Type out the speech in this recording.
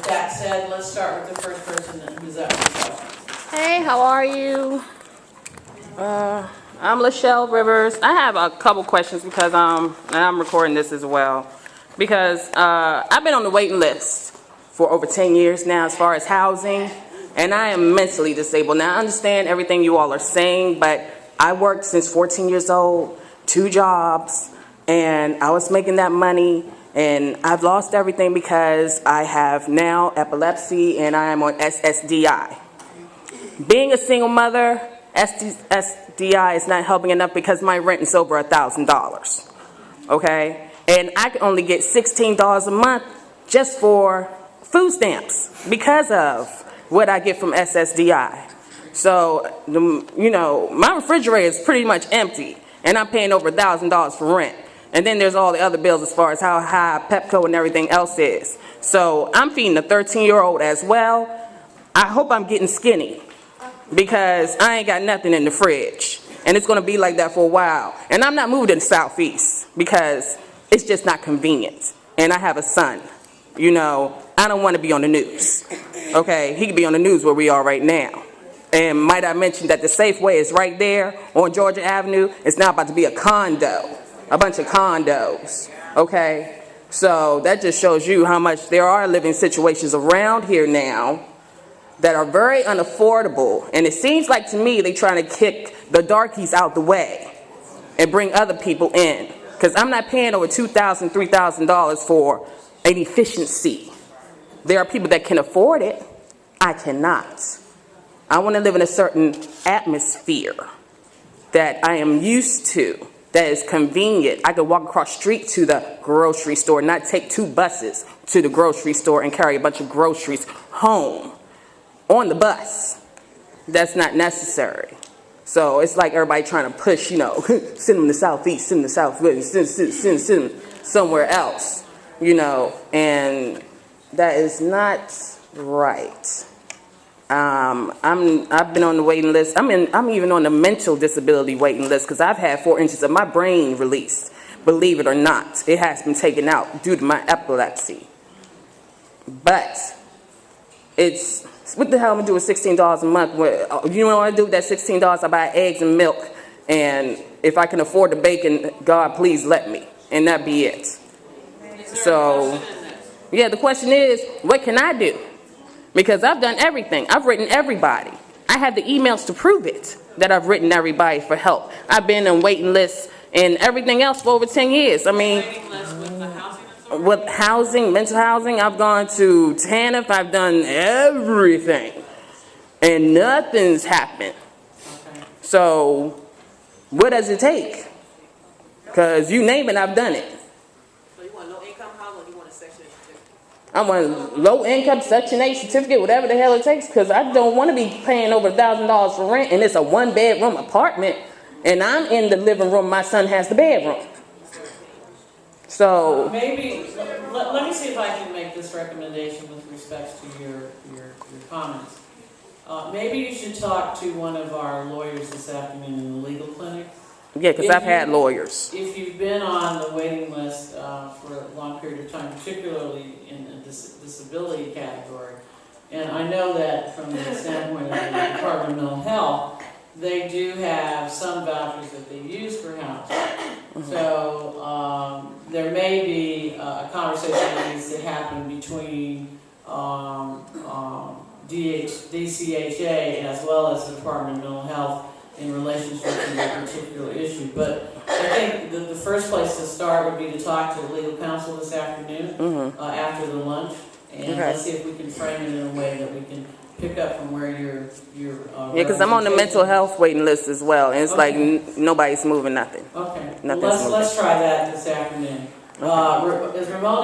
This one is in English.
that said, let's start with the first person who's up for questions. Hey, how are you? I'm Lachelle Rivers. I have a couple questions because and I'm recording this as well because I've been on the waiting list for over 10 years now as far as housing, and I am mentally disabled. Now I understand everything you all are saying, but I worked since 14 years old, 2 jobs, and I was making that money, and I've lost everything because I have now epilepsy and I am on SSDI. Being a single mother, SDI is not helping enough because my rent is over $1,000, okay? And I can only get $16 a month just for food stamps because of what I get from SSDI. So, you know, my refrigerator is pretty much empty, and I'm paying over $1,000 for rent. And then there's all the other bills as far as how high Pepco and everything else is. So I'm feeding a 13-year-old as well. I hope I'm getting skinny because I ain't got nothing in the fridge. And it's going to be like that for a while. And I'm not moving to the Southeast because it's just not convenient. And I have a son. You know, I don't want to be on the news. Okay, he could be on the news where we are right now. And might I mention that the Safeway is right there on Georgia Avenue. It's now about to be a condo, a bunch of condos. Okay, so that just shows you how much there are living situations around here now that are very unaffordable. And it seems like to me they're trying to kick the darkies out the way and bring other people in. Because I'm not paying over $2,000, $3,000 for an efficiency. There are people that can afford it. I cannot. I want to live in a certain atmosphere that I am used to, that is convenient. I could walk across the street to the grocery store, not take 2 buses to the grocery store and carry a bunch of groceries home on the bus. That's not necessary. So it's like everybody trying to push, you know, send them to the Southeast, send them to the Southwest, send them somewhere else. You know, and that is not right. I've been on the waiting list. I'm even on the mental disability waiting list because I've had 4 inches of my brain released. Believe it or not, it has been taken out due to my epilepsy. But it's what the hell am I gonna do with $16 a month? You know what I do with that $16? I buy eggs and milk, and if I can afford the bacon, God please let me, and that be it. So, yeah, the question is, what can I do? Because I've done everything. I've written everybody. I have the emails to prove it, that I've written everybody for help. I've been on waiting lists and everything else for over 10 years. I mean, with housing, mental housing, I've gone to TANF, I've done everything. And nothing's happened. So, what does it take? Because you name it, I've done it. I want low income, Section 8 certificate, whatever the hell it takes, because I don't want to be paying over $1,000 for rent, and it's a 1-bedroom apartment, and I'm in the living room, my son has the bedroom. So maybe, let me see if I can make this recommendation with respect to your comments. Maybe you should talk to one of our lawyers this afternoon in the legal clinic. Yeah, because I've had lawyers. If you've been on the waiting list for a long period of time, particularly in the disability category, and I know that from the standpoint of the Department of Mental Health, they do have some vouchers that they use for housing. Mm-hmm. So there may be a conversation that needs to happen between DCHA as well as the Department of Mental Health in relationship to that particular issue. But I think the first place to start would be to talk to the legal counsel this afternoon, mm-hmm. After the lunch, and okay. Let's see if we can frame it in a way that we can pick up from where you're yeah, because I'm on the mental health waiting list as well, and it's okay. Like nobody's moving nothing. Okay, well, let's try that this afternoon. Okay. Is Ramona